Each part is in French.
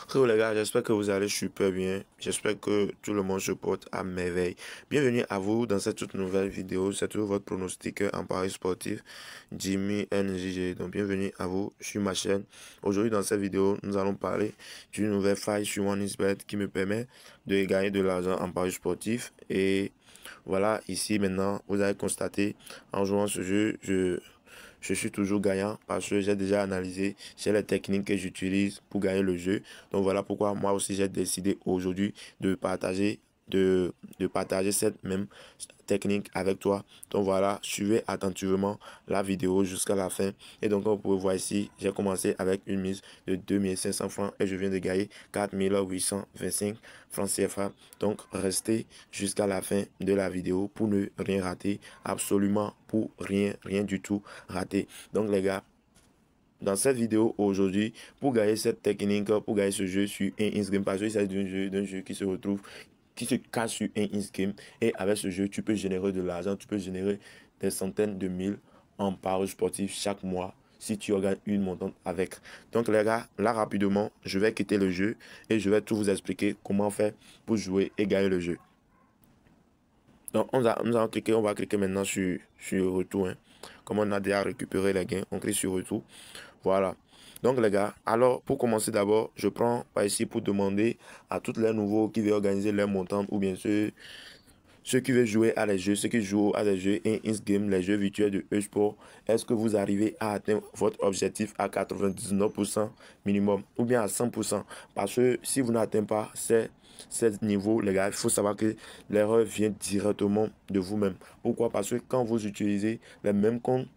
Hello les gars, j'espère que vous allez super bien. J'espère que tout le monde se porte à merveille. Bienvenue à vous dans cette toute nouvelle vidéo. C'est toujours votre pronostiqueur en paris sportif, Jimmy NJG. Donc bienvenue à vous sur ma chaîne. Aujourd'hui dans cette vidéo, nous allons parler d'une nouvelle faille sur OneXBet qui me permet de gagner de l'argent en paris sportif. Et voilà, ici maintenant, vous allez constater en jouant ce jeu, je suis toujours gagnant parce que j'ai déjà analysé les techniques que j'utilise pour gagner le jeu. Donc voilà pourquoi moi aussi j'ai décidé aujourd'hui de partager cette même technique avec toi. Donc voilà, suivez attentivement la vidéo jusqu'à la fin. Et donc comme vous pouvez voir ici, j'ai commencé avec une mise de 2500 francs et je viens de gagner 4825 francs CFA. Donc restez jusqu'à la fin de la vidéo pour ne rien rater, absolument pour rien du tout rater. Donc les gars, dans cette vidéo aujourd'hui, pour gagner cette technique, pour gagner ce jeu sur un Instagram, parce qu'il s'agit d'un jeu qui se cache sur un Instagram. Et avec ce jeu, tu peux générer de l'argent, tu peux générer des centaines de mille en paris sportifs chaque mois si tu organises une montante avec. Donc les gars, là rapidement, je vais quitter le jeu et je vais tout vous expliquer comment faire pour jouer et gagner le jeu. Donc on va cliquer maintenant sur retour. Hein. Comme on a déjà récupéré les gains, on clique sur retour. Voilà. Donc les gars, alors pour commencer d'abord, je prends par ici pour demander à tous les nouveaux qui veulent organiser leur montant ou bien ceux qui veulent jouer à les jeux, ceux qui jouent à des jeux in-game, les jeux virtuels de e-sport, est-ce que vous arrivez à atteindre votre objectif à 99% minimum ou bien à 100%? Parce que si vous n'atteignez pas ces niveaux, les gars, il faut savoir que l'erreur vient directement de vous-même. Pourquoi? Parce que quand vous utilisez les mêmes comptes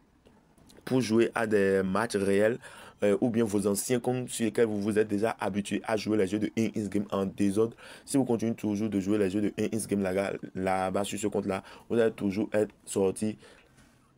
pour jouer à des matchs réels ou bien vos anciens comptes sur lesquels vous vous êtes déjà habitué à jouer les jeux de in-game en désordre. Si vous continuez toujours de jouer les jeux de in-game là-bas sur ce compte-là, vous allez toujours être sorti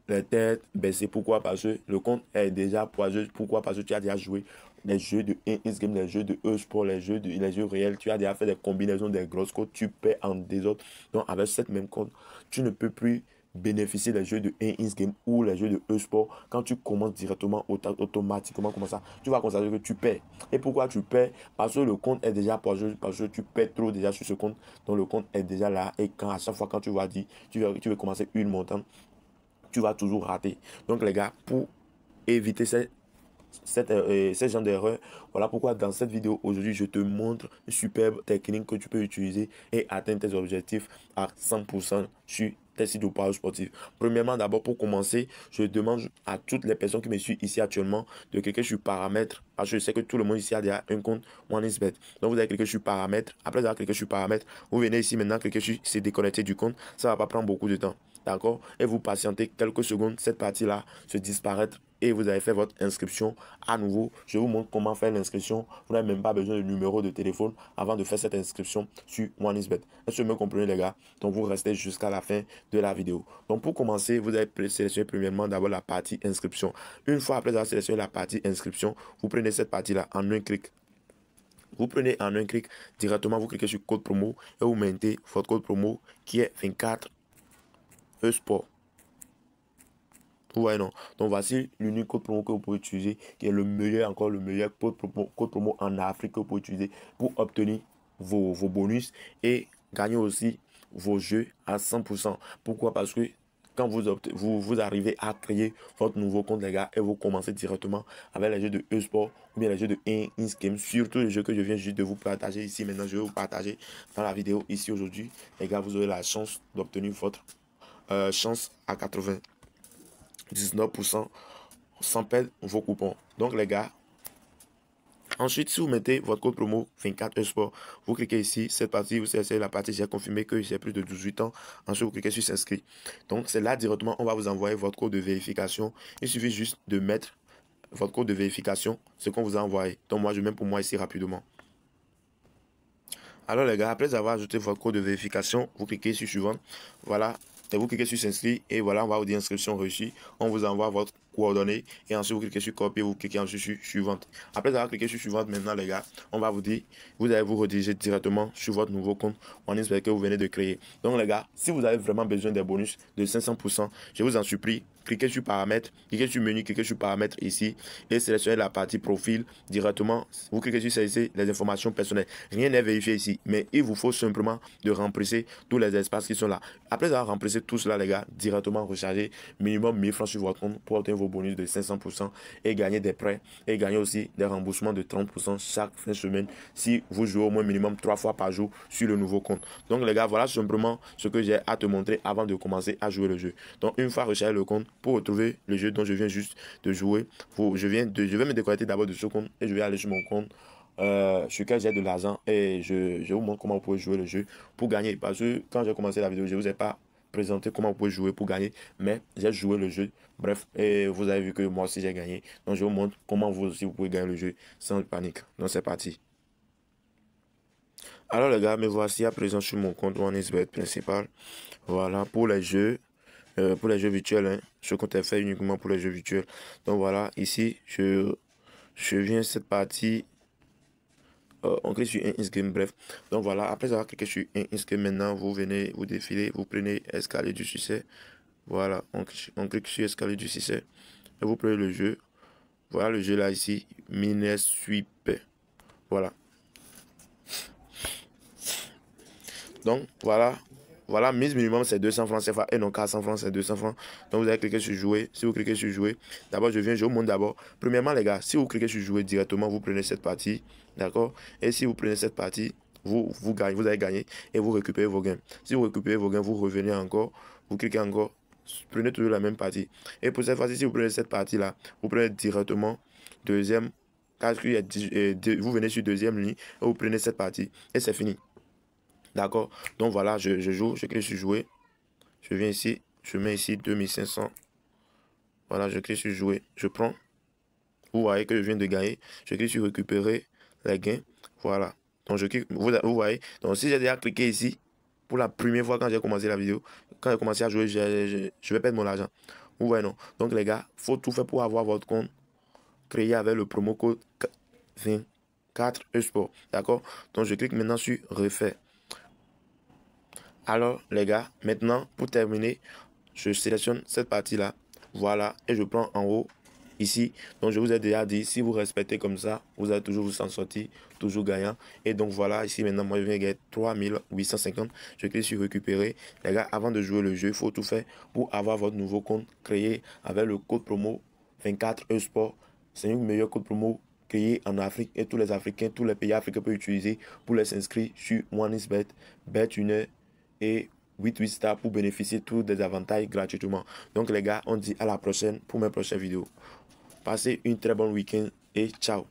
les têtes baissées. Pourquoi? Parce que le compte est déjà poiseux. Pourquoi? Parce que tu as déjà joué les jeux de in-game, les jeux de e-sport, les jeux réels. Tu as déjà fait des combinaisons des grosses codes. Tu perds en désordre. Donc avec cette même compte, tu ne peux plus bénéficier des jeux de in-game ou les jeux de e-sport. Quand tu commences directement automatiquement comme ça, tu vas constater que tu perds. Et pourquoi tu perds? Parce que le compte est déjà poiseux, parce que tu perds trop déjà sur ce compte. Donc le compte est déjà là. Et à chaque fois quand tu vas dire, tu veux commencer une montante, tu vas toujours rater. Donc les gars, pour éviter ce genre d'erreur, voilà pourquoi dans cette vidéo aujourd'hui, je te montre une superbe technique que tu peux utiliser et atteindre tes objectifs à 100% sur tes sites de paris sportifs. Premièrement, d'abord pour commencer, je demande à toutes les personnes qui me suivent ici actuellement de cliquer sur paramètres, parce que je sais que tout le monde ici a déjà un compte OneXBet. Donc vous allez cliquer sur paramètres. Après avoir cliqué sur paramètres, vous venez ici maintenant cliquer sur se déconnecter du compte. Ça va pas prendre beaucoup de temps. D'accord? Et vous patientez quelques secondes, cette partie-là se disparaître et vous avez fait votre inscription à nouveau. Je vous montre comment faire l'inscription. Vous n'avez même pas besoin de numéro de téléphone avant de faire cette inscription sur OneXBet. Est-ce que vous me comprenez les gars? Donc vous restez jusqu'à la fin de la vidéo. Donc pour commencer, vous allez sélectionner premièrement d'abord la partie inscription. Une fois après avoir sélectionné la partie inscription, vous prenez cette partie-là en un clic. Vous prenez en un clic directement, vous cliquez sur code promo et vous mettez votre code promo qui est 24 e-sport. Vous voyez non? Donc voici l'unique code promo que vous pouvez utiliser, qui est le meilleur code promo en Afrique que vous pouvez utiliser pour obtenir vos bonus et gagner aussi vos jeux à 100%. Pourquoi? Parce que quand vous arrivez à créer votre nouveau compte, les gars, et vous commencez directement avec les jeux de e-sport ou bien les jeux de in-game, surtout les jeux que je viens juste de vous partager ici. Maintenant, je vais vous partager dans la vidéo ici aujourd'hui. Les gars, vous aurez la chance d'obtenir votre chance à 19% sans perdre vos coupons. Donc les gars, ensuite si vous mettez votre code promo 24 sport, vous cliquez ici, cette partie, vous sélectionnez la partie, j'ai confirmé que j'ai plus de 18 ans. Ensuite vous cliquez sur s'inscrire. Donc c'est là directement, on va vous envoyer votre code de vérification. Il suffit juste de mettre votre code de vérification, ce qu'on vous a envoyé. Donc moi je mets pour moi ici rapidement. Alors les gars, après avoir ajouté votre code de vérification, vous cliquez sur suivant. Voilà. Et vous cliquez sur s'inscrire et voilà, on va vous dire inscription reçue. On vous envoie votre coordonnée et ensuite vous cliquez sur copier, vous cliquez ensuite sur suivante. Après avoir cliqué sur suivante, maintenant les gars, on va vous dire, vous allez vous rediriger directement sur votre nouveau compte OneXBet que vous venez de créer. Donc les gars, si vous avez vraiment besoin des bonus de 500%, je vous en supplie, cliquez sur paramètres, cliquez sur menu, cliquez sur paramètres ici et sélectionnez la partie profil directement. Vous cliquez sur saisir les informations personnelles. Rien n'est vérifié ici, mais il vous faut simplement de remplir tous les espaces qui sont là. Après avoir rempli tout cela, les gars, directement recharger minimum 1000 francs sur votre compte pour obtenir vos bonus de 500% et gagner des prêts et gagner aussi des remboursements de 30% chaque fin de semaine si vous jouez au moins minimum 3 fois par jour sur le nouveau compte. Donc les gars, voilà simplement ce que j'ai à te montrer avant de commencer à jouer le jeu. Donc une fois rechargé le compte, pour retrouver le jeu dont je viens juste de jouer, je vais me déconnecter d'abord de ce compte et je vais aller sur mon compte sur lequel j'ai de l'argent et je vous montre comment vous pouvez jouer le jeu pour gagner. Parce que quand j'ai commencé la vidéo, je ne vous ai pas présenté comment vous pouvez jouer pour gagner, mais j'ai joué le jeu. Bref, et vous avez vu que moi aussi j'ai gagné. Donc je vous montre comment vous aussi vous pouvez gagner le jeu sans panique. Donc c'est parti. Alors les gars, me voici à présent sur mon compte OneXBet principal. Voilà, pour les jeux virtuels, hein. Ce compte est fait uniquement pour les jeux virtuels. Donc voilà, ici, je viens cette partie. On clique sur un game, bref. Donc voilà, après avoir cliqué sur un game, maintenant, vous venez, vous défilez, vous prenez escalier du succès. Voilà, on clique sur escalier du succès. Et vous prenez le jeu. Voilà le jeu là ici, Minesweep. Voilà. Donc voilà, voilà, mise minimum c'est 200 francs CFA et non 400 francs c'est 200 francs. Donc vous allez cliquer sur jouer. Si vous cliquez sur jouer, d'abord je vous montre d'abord. Premièrement les gars, si vous cliquez sur jouer directement, vous prenez cette partie, d'accord? Et si vous prenez cette partie, vous allez gagner et vous récupérez vos gains. Si vous récupérez vos gains, vous revenez encore, vous cliquez encore, prenez toujours la même partie. Et pour cette fois-ci, si vous prenez cette partie là, vous prenez directement deuxième, vous venez sur deuxième ligne et vous prenez cette partie et c'est fini. D'accord. Donc voilà, je joue, je clique sur jouer. Je viens ici, je mets ici 2500. Voilà, je clique sur jouer. Je prends. Vous voyez que je viens de gagner. Je clique sur récupérer les gains. Voilà. Donc je clique, vous voyez. Donc si j'ai déjà cliqué ici, pour la première fois quand j'ai commencé la vidéo, quand j'ai commencé à jouer, je vais perdre mon argent. Vous voyez non. Donc les gars, faut tout faire pour avoir votre compte créé avec le promo code 24 eSport. D'accord. Donc je clique maintenant sur refaire. Alors les gars, maintenant pour terminer, je sélectionne cette partie là, voilà, et je prends en haut ici. Donc je vous ai déjà dit, si vous respectez comme ça, vous allez toujours vous en sortir, toujours gagnant. Et donc voilà, ici maintenant moi je viens de gagner 3850. Je clique sur récupérer. Les gars, avant de jouer le jeu, il faut tout faire pour avoir votre nouveau compte créé avec le code promo 24 eSport. C'est une meilleure code promo créé en Afrique et tous les Africains, tous les pays africains peuvent utiliser pour les inscrire sur OneXBet, Bet1 et 8 stars pour bénéficier de tous des avantages gratuitement. Donc les gars, on dit à la prochaine pour mes prochaines vidéos. Passez une très bonne week-end et ciao.